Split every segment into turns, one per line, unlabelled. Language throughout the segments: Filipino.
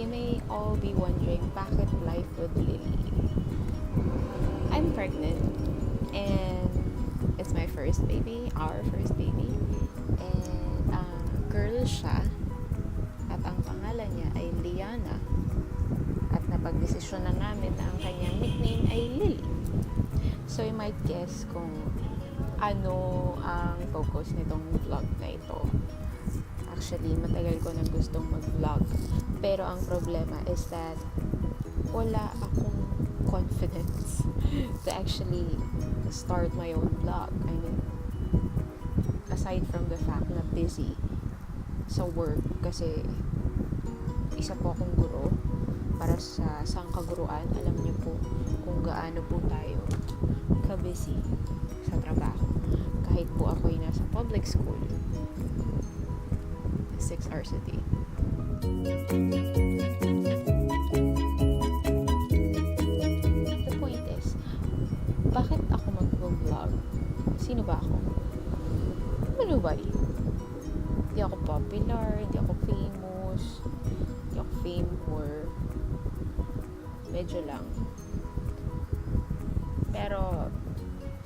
you may all be wondering, bakit life with Lily? I'm pregnant, and it's my first baby, our first baby. And girl siya, at ang pangalan niya ay Liana. At napagdesisyon na namin na ang kanyang nickname ay Lily. So you might guess kung ano ang focus nitong vlog na ito. Actually, matagal ko nang gustong mag-vlog. Pero ang problema is that wala akong confidence to actually start my own vlog. I mean, aside from the fact na busy sa work kasi isa po akong guro para sa sangkaguruan. Alam niyo po kung gaano po tayo ka-busy sa trabaho. Kahit po ako'y nasa public school, 6 hours a day. The point is, bakit ako mag-vlog? Sino ba ako? Nobody. Hindi ako popular, hindi ako famous, hindi ako fame or medyo lang. Pero,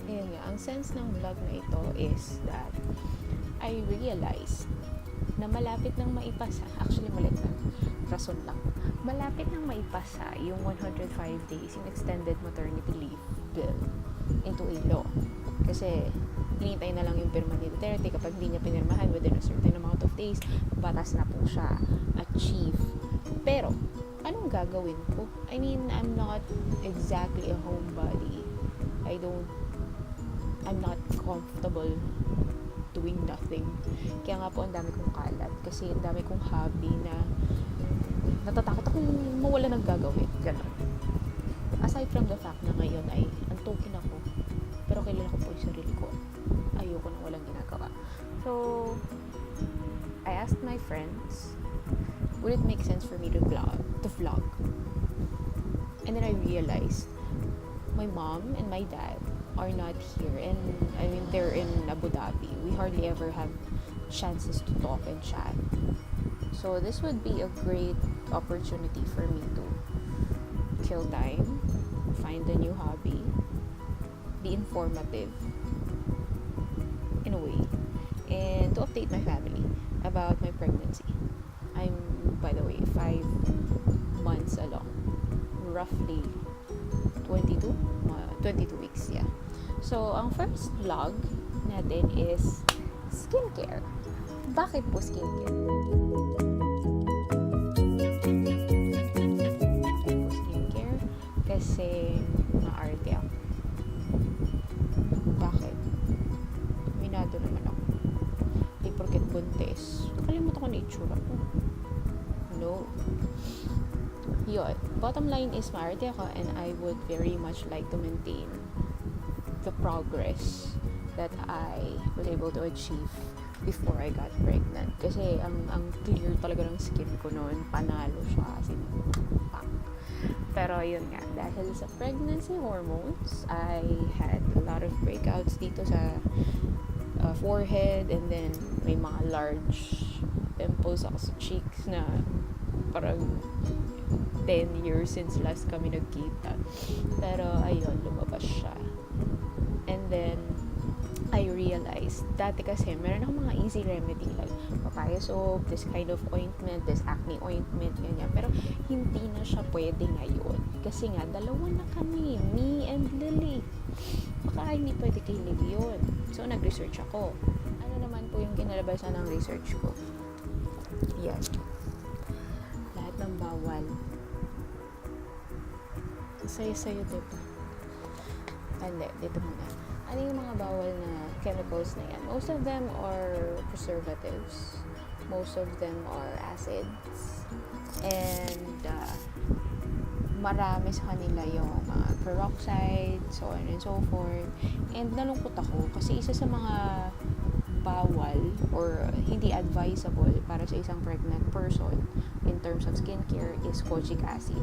yun nga, ang sense ng vlog na ito is that I realized na malapit nang maipasa, actually malit lang, rason lang, malapit nang maipasa yung 105 days, yung extended maternity leave bill into a law. Kasi, hinintay na lang yung pirma ni Duterte. Kapag hindi niya pinirmahan within a certain amount of days, batas na po siya achieve. Pero, anong gagawin ko? I mean, I'm not exactly a homebody. I'm not comfortable doing nothing. Kaya nga po, ang dami kong kalat. Kasi ang dami kong hobby na natatakot akong mawala ng gagawin. Ganun. Aside from the fact na ngayon ay antukin ako. Pero kilala ko po yung sarili ko. Ayoko nang walang ginagawa. So, I asked my friends, would it make sense for me to vlog? And then I realized, my mom and my dad are not here, and I mean they're in Abu Dhabi. We hardly ever have chances to talk and chat. So this would be a great opportunity for me to kill time, find a new hobby, be informative in a way, and to update my family about my pregnancy. I'm, by the way, 5 months along, roughly 22 weeks, yeah. So, ang first vlog natin is skincare. Bakit po skincare? Bakit po skincare? Kasi maarte ako. Bakit? Minado naman ako. Di porket buntis. Nakalimutan ko na itsura ko. No. Yun. Bottom line is maarte ako, and I would very much like to maintain the progress that I was able to achieve before I got pregnant. Kasi ang clear talaga ng skin ko noon, panalo siya. Pero yun nga, dahil sa pregnancy hormones, I had a lot of breakouts dito sa forehead, and then may mga large pimples ako sa cheeks na parang 10 years since last kami nagkita. Pero ayun, lumabas siya. And then I realized, dati kasi meron akong mga easy remedy like papaya soap, this kind of ointment, this acne ointment, ganyan. Pero hindi na siya pwede ngayon. Kasi nga, dalawa na kami, me and Lily. Baka hindi pwede kay Lily yun. So, nag-research ako. Ano naman po yung kinalabasan ng research ko? Yan. Lahat ng bawal. Saya-sayo dito. Hindi, dito muna. Ano yung mga bawal na chemicals na yan? Most of them are preservatives. Most of them are acids. And marami sa kanila yung mga peroxide, so on and so forth. And nalungkot ako kasi isa sa mga bawal or hindi advisable para sa isang pregnant person in terms of skincare is kojic acid.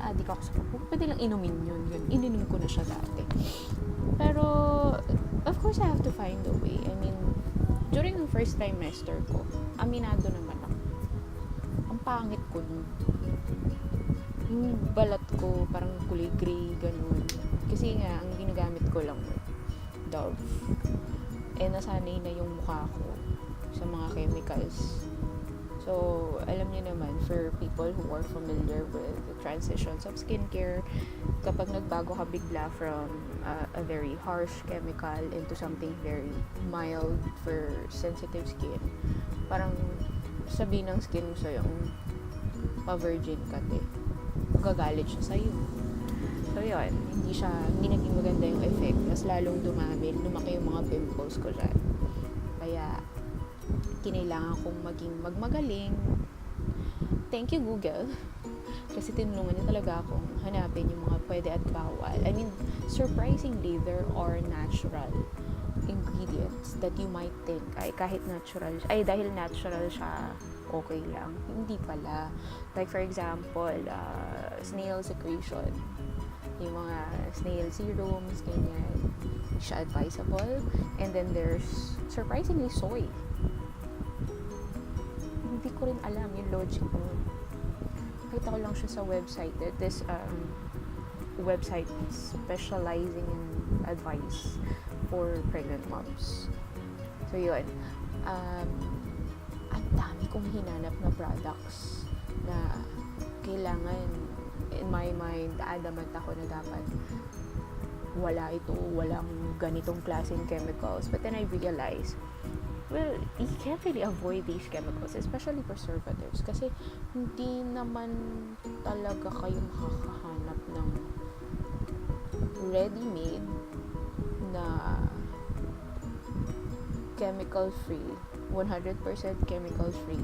Addict ako sa pwede lang inumin yun. Ininom ko na siya dati. Pero, of course, I have to find a way. I mean, during the first trimester ko, aminado naman ako. Ang pangit ko nun. Yung balat ko, parang kulay gray, ganun. Kasi nga, ang ginagamit ko lang Dove. Nasanay na yung mukha ko sa mga chemicals. So, alam niyo naman, for people who are familiar with the transitions of skincare, kapag nagbago ka bigla from a very harsh chemical into something very mild for sensitive skin, parang sabi ng skin mo sa'yo, pa-virgin ka, magagalit siya sa'yo. So, yun, hindi naging maganda yung effect. Mas lalong lumaki yung mga pimples ko dyan. Kaya, kinailangan kong maging magmagaling. Thank you, Google. Kasi tinulungan niya talaga akong hanapin yung mga pwede at bawal. I mean, surprisingly, there are natural ingredients that you might think, dahil natural siya, okay lang. Hindi pala. Like, for example, snail secretion. Yung mga snail serums, ganyan. Hindi siya advisable. And then, there's, surprisingly, soy. Hindi ko rin alam yung logic mo. Nakita ko lang siya sa website. This website specializing in advice for pregnant moms. So, yun. Ang dami kong hinanap na products na kailangan, in my mind, adamant ako na dapat walang ganitong klaseng chemicals. But then I realized, well, you can't really avoid these chemicals, especially preservatives, kasi hindi naman talaga kayo makakahanap ng ready-made na chemical-free, 100% chemical-free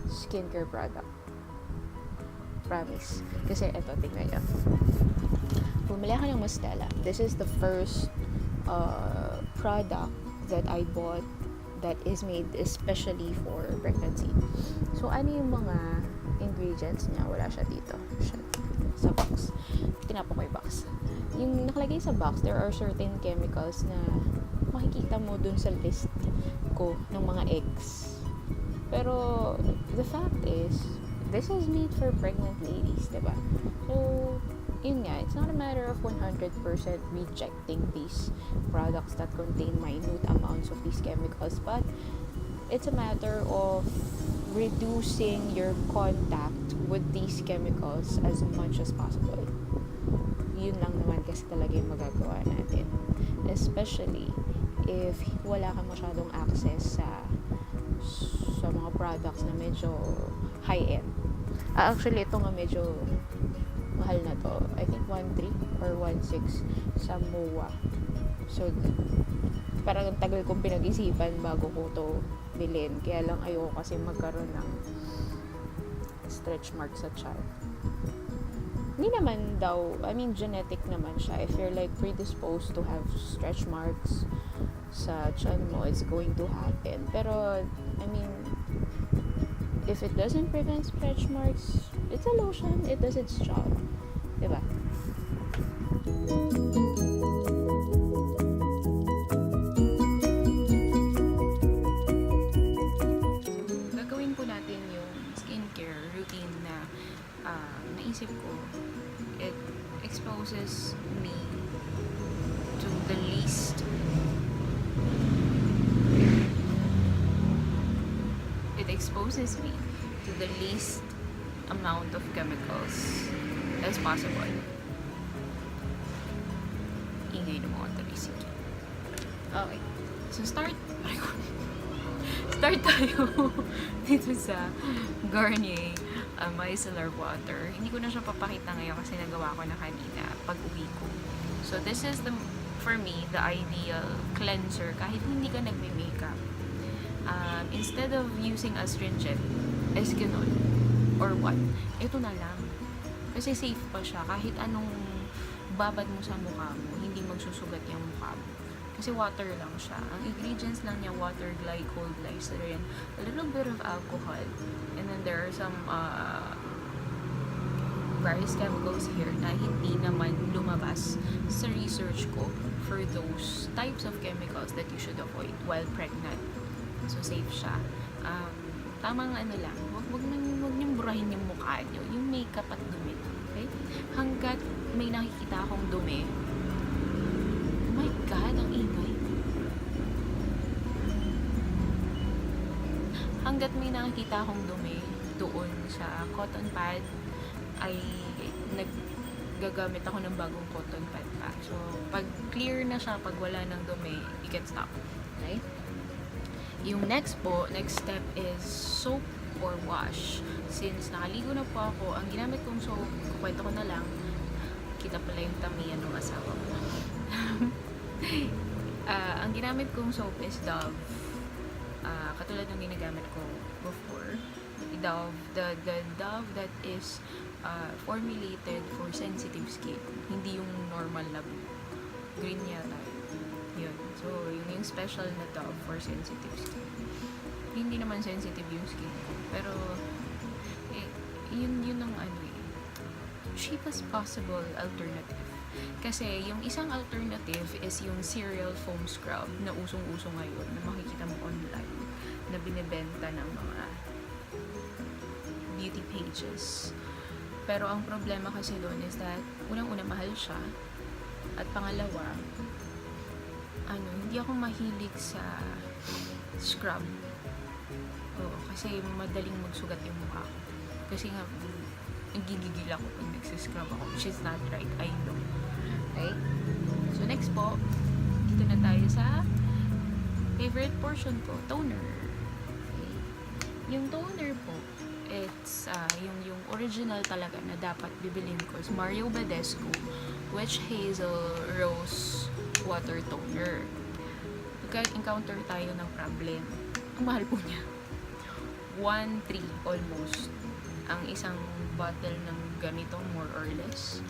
skincare product. Promise. Kasi eto, tingnan nyo. Bumili ako ng Mustela. This is the first product that I bought that is made especially for pregnancy. So, ano yung mga ingredients niya? Wala siya dito. Sa box. Tinapon ko yung box. Yung nakalagay sa box, there are certain chemicals na makikita mo dun sa list ko ng mga eggs. Pero, the fact is, this is made for pregnant ladies, diba? So, yun nga, it's not a matter of 100% rejecting these products that contain minute amounts of these chemicals, but it's a matter of reducing your contact with these chemicals as much as possible. Yun lang naman kasi talaga yung magagawa natin. Especially if wala ka masyadong access sa mga products na medyo high-end. Actually, ito nga medyo mahal na to. I think 1.3 or 1.6 sa MOA. So, parang ang tagal kong pinag-isipan bago ko to bilhin. Kaya lang ayoko kasi magkaroon ng stretch marks sa tiyan. Hindi naman daw, I mean, genetic naman siya. If you're like predisposed to have stretch marks sa tiyan mo, it's going to happen. Pero, I mean, if it doesn't prevent stretch marks, it's a lotion. It does its job. Diba? Gagawin po natin yung skincare routine na naisip ko. It exposes me to the least amount of chemicals as possible. Ingay ng mga talisik. Okay. So, start tayo dito sa Garnier Miscelar water. Hindi ko na siya papakita ngayon kasi nagawa ko na kanina pag uwi ko. So, this is for me, the ideal cleanser kahit hindi ka nagme-makeup. Instead of using astringent, eskinol, or what, ito na lang. Kasi safe pa siya. Kahit anong babad mo sa mukha mo, hindi magsusugat yung mukha mo. Kasi water lang siya. Ang ingredients lang niya, water, glycol, glycerin, a little bit of alcohol, and then there are some various chemicals here na hindi naman lumabas sa research ko for those types of chemicals that you should avoid while pregnant. So, safe siya. Tamang ano lang, wag huwag niyong burahin yung mukha niyo, yung makeup at dumi. Okay? Hanggat may nakikita akong dumi, oh my God, ang ingay. Hanggat may nakikita akong dumi doon sa cotton pad, ay naggagamit ako ng bagong cotton pad pa. So, pag clear na siya, pag wala ng dumi, you can stop. Okay? Yung next step is soap or wash. Since nakaligo na po ako, ang ginamit kong soap, kukwento ko na lang, kita pala yung tamiyan ng asawa ko. Ang ginamit kong soap is Dove. Katulad ng ginagamit ko before. Dove, the Dove that is formulated for sensitive skin. Hindi yung normal na green yata. Yun. So, yung special na Dove for sensitive skin. Hindi naman sensitive yung skin ko. Pero, yun ang cheapest possible alternative. Kasi, yung isang alternative is yung cereal foam scrub na usong-uso ngayon, na makikita mo online, na binibenta ng mga beauty pages. Pero, ang problema kasi doon is that, unang-una mahal siya, at pangalawa, hindi ako mahilig sa scrub. Oo, kasi madaling magsugat yung mukha ko. Kasi nga, nagigigil ako pag nagsiscrub ako, which is not right, I know. Okay? So, next po, dito na tayo sa favorite portion ko, toner. Okay? Yung toner po, it's yung original talaga na dapat bibilin ko is Mario Badescu Witchhazel Rosewater Toner. Pagka-encounter tayo ng problem, ang mahal po niya. 1.3 almost ang isang bottle ng ganito, more or less.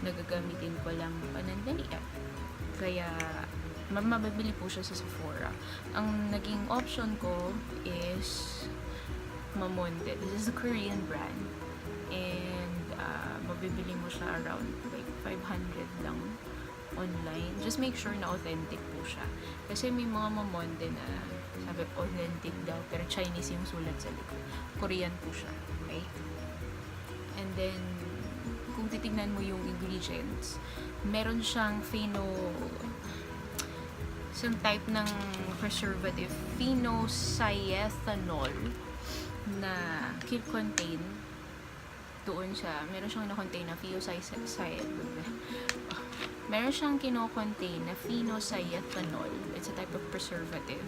Nagagamitin ko lang panandalian. Kaya, mabibili po siya sa Sephora. Ang naging option ko is Mamonde. This is a Korean brand. And, mabibili mo siya around like 500 lang online. Just make sure na authentic po siya. Kasi may mga Mamonde na sabi authentic daw, pero Chinese yung sulat sa likod. Korean po siya. Okay? And then, kung titignan mo yung ingredients, meron siyang some type ng preservative, phenocyanethanol, na contain doon siya. Meron siyang na-contain na meron siyang kino-contain na phenocyanethanol. It's a type of preservative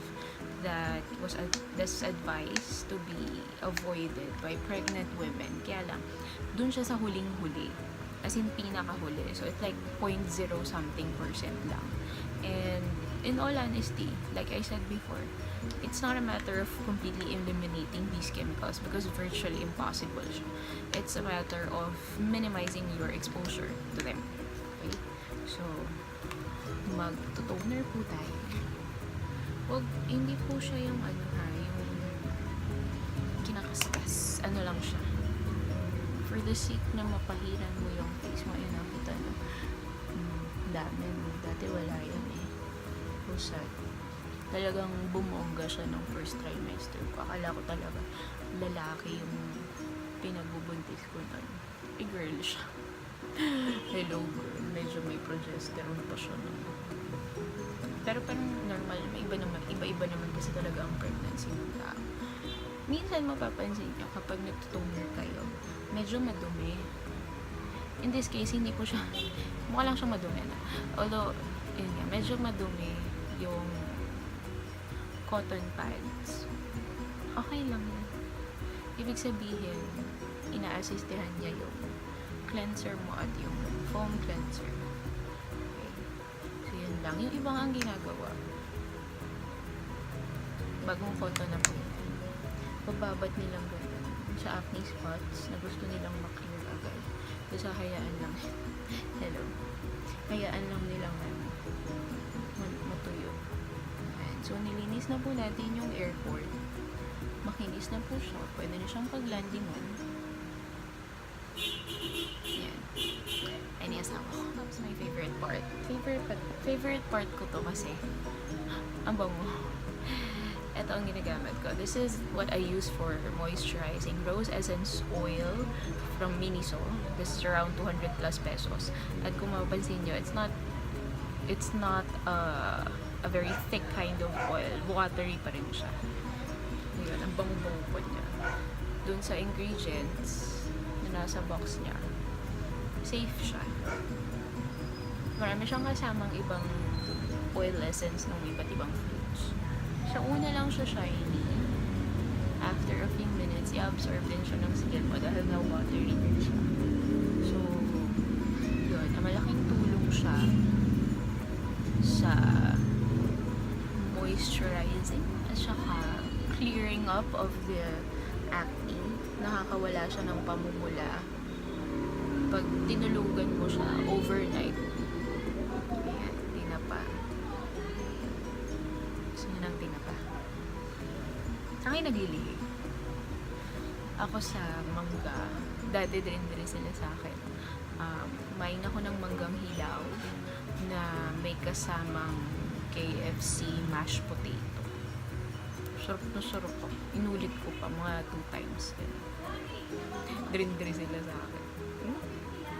that's advised to be avoided by pregnant women. Kaya lang, dun siya sa huling-huli. As in, pinakahuli. So, it's like 0.0 something % lang. And, in all honesty, like I said before, it's not a matter of completely eliminating these chemicals because virtually impossible siya. It's a matter of minimizing your exposure to them. Okay? So, mag-toner po tayo. Hindi po siya yung yung kinakaskas. Ano lang siya. For the sake na mapahiran mo yung face mo, yun nakita no. Dami mo. Dati wala yun eh. Sad. Talagang bumongga siya nung first trimester ko. Akala ko talaga lalaki yung pinagbubuntis ko nun. Girl siya. Hello girl. Medyo may progesterone pa siya nun. Pero parang normal. Iba-iba naman kasi talaga ang pregnancy ng tao. Minsan mapapansin nyo kapag nagtutoner kayo, medyo madumi. In this case, hindi po siya, mukha lang siyang madumi na. Although, yun nga, medyo madumi yung cotton pads. Okay lang yan. Ibig sabihin, ina-assistihan niya yung cleanser mo at yung foam cleanser. Okay. So, yun lang. Yung ibang ang ginagawa, bagong cotton na po yun. Bababat nilang ganun sa acne spots na gusto nilang maklear agad. So, hayaan lang. Hello. Hayaan lang nilang matuyo. Ayan. So, nilinis na po natin yung airport. Makinis na po siya. Pwede na siyang pag-landingan. Ayan. Ay, niyasawa ko. That's my favorite part. Favorite part ko to kasi ang bango. ito ang ginagamit ko. This is what I use for moisturizing. Rose Essence Oil from Miniso. This is around 200 plus pesos. At kung mapapansin nyo, it's not a very thick kind of oil. Watery pa rin siya. Ayan, ang bango-bango po niya. Dun sa ingredients na nasa box niya, safe siya. Marami siyang kasamang ibang oil essence ng iba't ibang fruits. Sa una lang siya shiny. After a few minutes, i-absorb din siya ng skin mo dahil na watery din siya. So, yun. Malaking tulong siya sa moisturizing at saka clearing up of the acne. Nakakawala siya ng pamumula pag tinulugan mo siya overnight. Ayan, tinapa. Gusto niyo ng tinapa? Saan kayo naglilihi? Ako sa mangga. Dati din sila sa akin. Main ako ng manggang hilaw na may kasamang KFC mashed potato. Sarap na sarap po. Inulit ko pa mga 2 times. Drin sila sa akin.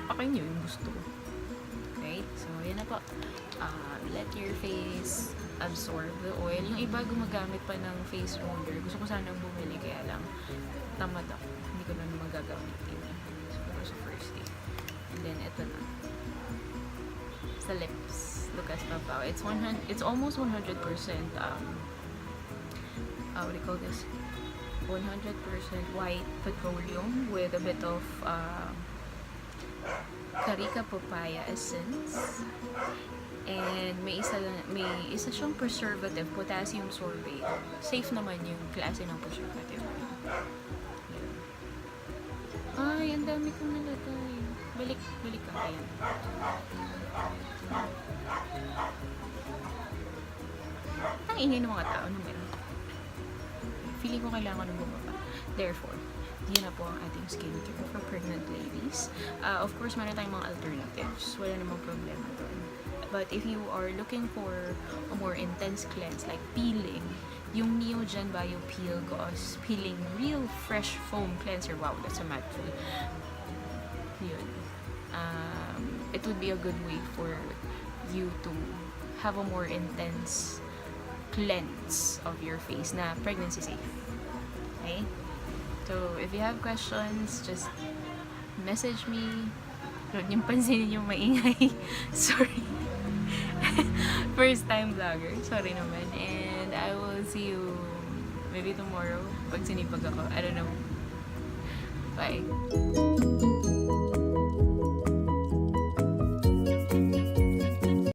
Pakain nyo yung gusto ko. Okay? So, yan na po. Let your face absorb the oil. Yung iba gumagamit pa ng face roller. Gusto ko sana bumili, kaya lang tamad ako. Hindi ko na magagamit yun. Siguro sa first day. And then, ito na. Sa lips. Lucas Papaw. It's almost 100% what do you call this? 100% white petroleum with a bit of Carica papaya essence. And may isa siyang preservative, potassium sorbate. Safe naman yung klase ng preservative. Ay, ang dami kong nalagay. Balik ka. Ayan. Ang ingay ng mga tao na meron. Feeling ko kailangan ng bumaba. Therefore, yun na po ang ating skincare for pregnant ladies. Of course, meron tayong mga alternatives. Wala namang problema doon. But if you are looking for a more intense cleanse, like peeling, yung Neogen Bio Peel Gauze Peeling Real Fresh Foam Cleanser. Wow, that's a mouthful. Yun. It would be a good way for you to have a more intense cleanse of your face na pregnancy safe. Okay? So, if you have questions, just message me. Huwag niyong pansinin yung maingay. Sorry. First time vlogger. Sorry naman. And I will see you maybe tomorrow pag sinipag ako. I don't know. Bye.